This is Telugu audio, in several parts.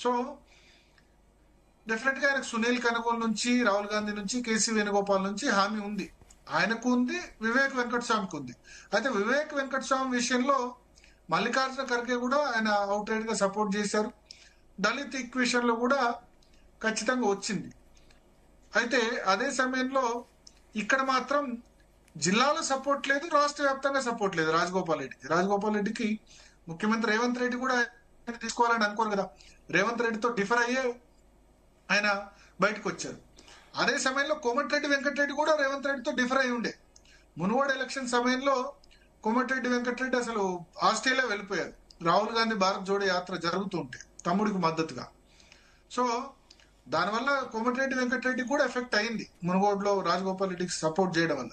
సో డెఫినెట్ గా ఆయనకు సునీల్ కనుగోలు నుంచి, రాహుల్ గాంధీ నుంచి, కేసీ వేణుగోపాల్ నుంచి హామీ ఉంది. ఆయనకు ఉంది, వివేక్ వెంకటస్వామికి ఉంది. అయితే వివేక్ వెంకటస్వామి విషయంలో మల్లికార్జున ఖర్గే కూడా ఆయన అవుట్ రైట్ గా సపోర్ట్ చేశారు. దళిత్ ఈక్వేషన్ లో కూడా ఖచ్చితంగా వచ్చింది. అయితే అదే సమయంలో ఇక్కడ మాత్రం జిల్లాలో సపోర్ట్ లేదు, రాష్ట్ర వ్యాప్తంగా సపోర్ట్ లేదు రాజగోపాల్ రెడ్డికి ముఖ్యమంత్రి రేవంత్ రెడ్డి కూడా ఆయన తీసుకోవాలని అనుకోరు కదా. రేవంత్ రెడ్డితో డిఫర్ అయ్యే ఆయన బయటకు వచ్చారు. అదే సమయంలో కోమటిరెడ్డి వెంకటరెడ్డి కూడా రేవంత్ రెడ్డితో డిఫర్ అయి ఉండే. మునుగోడు ఎలక్షన్ సమయంలో కోమటిరెడ్డి వెంకటరెడ్డి అసలు ఆస్ట్రేలియా వెళ్ళిపోయారు, రాహుల్ గాంధీ భారత్ జోడో యాత్ర జరుగుతుంటే తమ్ముడికి మద్దతుగా. సో దానివల్ల కోమటిరెడ్డి వెంకటరెడ్డి కూడా ఎఫెక్ట్ అయింది మునుగోడులో రాజగోపాల్ రెడ్డికి సపోర్ట్ చేయడం వల్ల.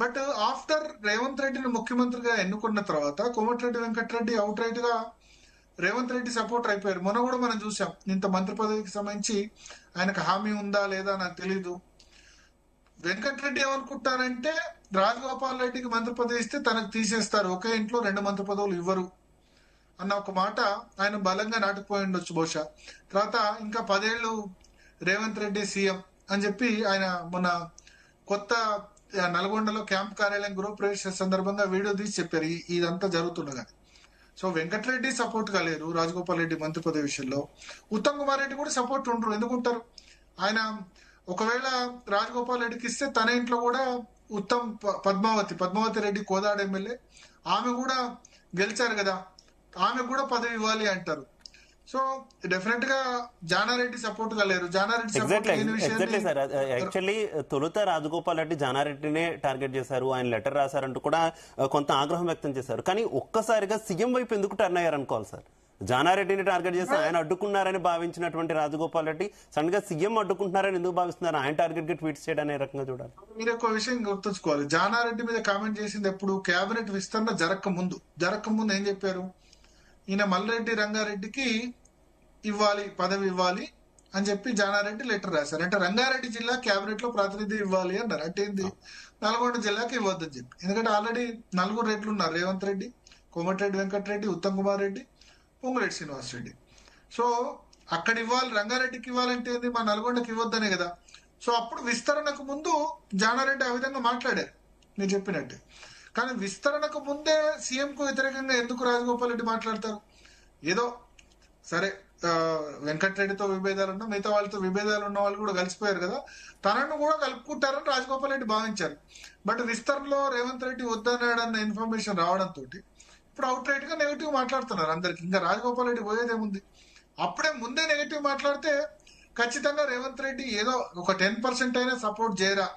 బట్ ఆఫ్టర్ రేవంత్ రెడ్డిని ముఖ్యమంత్రిగా ఎన్నుకున్న తర్వాత కోమటిరెడ్డి వెంకటరెడ్డి అవుట్ రైట్ గా రేవంత్ రెడ్డి సపోర్టర్ అయిపోయారు. మొన్న కూడా మనం చూసాం, ఇంత మంత్రి పదవికి సంబంధించి ఆయనకు హామీ ఉందా లేదా నాకు తెలీదు. వెంకటరెడ్డి ఏమనుకుంటారంటే రాజగోపాల్ రెడ్డికి మంత్రి పదవి ఇస్తే తనకు తీసేస్తారు, ఒకే ఇంట్లో 2 మంత్రి పదవులు ఇవ్వరు అన్న ఒక మాట ఆయన బలంగా నాటుకుపోయి ఉండొచ్చు బహుశా. తర్వాత ఇంకా 10 ఏళ్ళు రేవంత్ రెడ్డి సీఎం అని చెప్పి ఆయన మొన్న కొత్త నల్గొండలో క్యాంప్ కార్యాలయం గృహప్రవేశ సందర్భంగా వీడియో తీసి చెప్పారు ఇదంతా జరుగుతుండగా. సో వెంకటరెడ్డి సపోర్ట్ గా లేరు రాజగోపాల్ రెడ్డి మంత్రి పదవి విషయంలో. ఉత్తమ్ కుమార్ రెడ్డి కూడా సపోర్ట్ ఉండరు. ఎందుకుంటారు? ఆయన ఒకవేళ రాజగోపాల్ రెడ్డికి ఇస్తే తన ఇంట్లో కూడా పద్మావతి రెడ్డి కోదాడ ఎమ్మెల్యే, ఆమె కూడా గెలిచారు కదా, ఆమె కూడా పదవి ఇవ్వాలి అంటారు. సో డెఫినెట్ గా జానారెడ్డి సపోర్ట్ గా లేరు. Jana Reddy exactly sir. యాక్చువల్లీ తొలుత రాజగోపాల్ రెడ్డి జానారెడ్డినే టార్గెట్ చేశారు, ఆయన లెటర్ రాశారంటూ కూడా కొంత ఆగ్రహం వ్యక్తం చేశారు. కానీ ఒక్కసారిగా సీఎం వైపు ఎందుకు టర్న్ అయ్యారు అనుకోవాలి సార్? జానారెడ్డిని టార్గెట్ చేస్తే ఆయన అడ్డుకున్నారని భావించినటువంటి రాజగోపాల్ రెడ్డి సడన్ గా సీఎం అడ్డుకుంటున్నారని ఎందుకు భావిస్తున్నారు? ఆయన టార్గెట్ గా ట్వీట్ చేయడం అనే రకంగా చూడాలి. మీరు ఒక విషయం గుర్తుంచుకోవాలి, జానారెడ్డి మీద కామెంట్ చేసింది ఎప్పుడు కేబినెట్ విస్తరణ జరగక ముందు ఏం చెప్పారు? ఈయన మల్రెడ్డి రంగారెడ్డికి పదవి ఇవ్వాలి అని చెప్పి జానారెడ్డి లెటర్ రాశారు. అంటే రంగారెడ్డి జిల్లా కేబినెట్ లో ప్రాతినిధ్యం ఇవ్వాలి అన్నారు. అంటే ఏంది? నల్గొండ జిల్లాకి ఇవ్వద్దని చెప్పి. ఎందుకంటే ఆల్రెడీ 4 రెడ్లు ఉన్నారు, రేవంత్ రెడ్డి, కోమటిరెడ్డి వెంకటరెడ్డి, ఉత్తమ్ కుమార్ రెడ్డి, పొంగులేటి శ్రీనివాస్ రెడ్డి. సో అక్కడ ఇవ్వాలి, రంగారెడ్డికి ఇవ్వాలంటే ఏంది? మా నల్గొండకి ఇవ్వద్దనే కదా. సో అప్పుడు విస్తరణకు ముందు జానారెడ్డి ఆ విధంగా మాట్లాడారు మీరు చెప్పినట్టు. కానీ విస్తరణకు ముందే సీఎం కు వ్యతిరేకంగా ఎందుకు రాజగోపాల్ రెడ్డి మాట్లాడతారు? ఏదో సరే వెంకటరెడ్డితో విభేదాలు ఉన్నా, మిగతా వాళ్ళతో విభేదాలు ఉన్న వాళ్ళు కూడా కలిసిపోయారు కదా, తనను కూడా కలుపుకుంటారని రాజగోపాల్ రెడ్డి భావించారు. బట్ విస్తరణలో రేవంత్ రెడ్డి వద్దన్నాడన్న ఇన్ఫర్మేషన్ రావడంతో ఇప్పుడు అవుట్ రైట్ గా నెగిటివ్ మాట్లాడుతున్నారు అందరికి. ఇంకా రాజగోపాల్ రెడ్డి పోయేదేముంది? అప్పుడే ముందే నెగిటివ్ మాట్లాడితే ఖచ్చితంగా రేవంత్ రెడ్డి ఏదో ఒక 10% అయినా సపోర్ట్ చేయరా.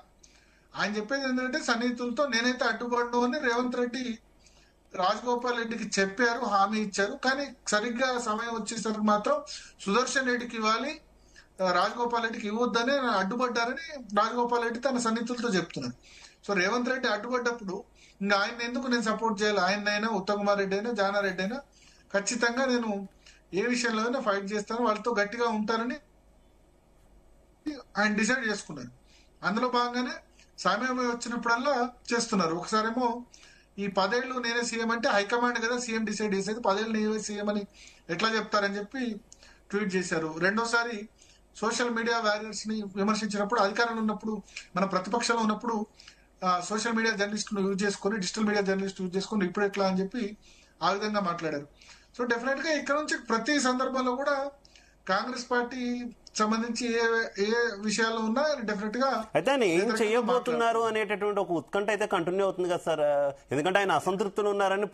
ఆయన చెప్పేది ఏంటంటే సన్నిహితులతో నేనైతే అడ్డుపడ్ను అని రేవంత్ రెడ్డి రాజగోపాల్ రెడ్డికి చెప్పారు, హామీ ఇచ్చారు. కానీ సరిగ్గా సమయం వచ్చేసరికి మాత్రం సుదర్శన్ రెడ్డికి ఇవ్వాలి, రాజగోపాల్ రెడ్డికి ఇవ్వద్దని అడ్డుపడ్డారని రాజగోపాల్ రెడ్డి తన సన్నిహితులతో చెప్తున్నారు. సో రేవంత్ రెడ్డి అడ్డుపడ్డప్పుడు ఇంకా ఆయన ఎందుకు నేను సపోర్ట్ చేయాలి? ఆయనైనా, ఉత్తమ్ కుమార్ రెడ్డి అయినా, జానారెడ్డి అయినా ఖచ్చితంగా నేను ఏ విషయంలో అయినా ఫైట్ చేస్తాను, వాళ్ళతో గట్టిగా ఉంటారని ఆయన డిసైడ్ చేసుకున్నారు. అందులో భాగంగానే సమయం వచ్చినప్పుడల్లా చేస్తున్నారు. ఒకసారేమో ఈ 10 ఏళ్ళు నేనే సీఎం అంటే హైకమాండ్ కదా సీఎం డిసైడ్ చేసేది, 10 ఏళ్ళు నేనే సీఎం అని ఎట్లా చెప్తారని చెప్పి ట్వీట్ చేశారు. రెండోసారి సోషల్ మీడియా వారియర్స్ ని విమర్శించినప్పుడు, అధికారంలో ఉన్నప్పుడు, మన ప్రతిపక్షంలో ఉన్నప్పుడు సోషల్ మీడియా జర్నలిస్టులు యూజ్ చేసుకుని, డిజిటల్ మీడియా జర్నలిస్ట్ యూజ్ చేసుకుని ఇప్పుడు ఎట్లా అని చెప్పి ఆ విధంగా మాట్లాడారు. సో డెఫినెట్ గా ఇక్కడ నుంచి ప్రతి సందర్భంలో కూడా కాంగ్రెస్ పార్టీ సంబంధించి ఏ విషయాల్లో ఉన్నా డెఫినెట్ గా అయితే ఆయన ఏం చేయబోతున్నారు అనేటటువంటి ఒక ఉత్కంఠ అయితే కంటిన్యూ అవుతుంది కదా సార్. ఎందుకంటే ఆయన అసంతృప్తులు ఉన్నారని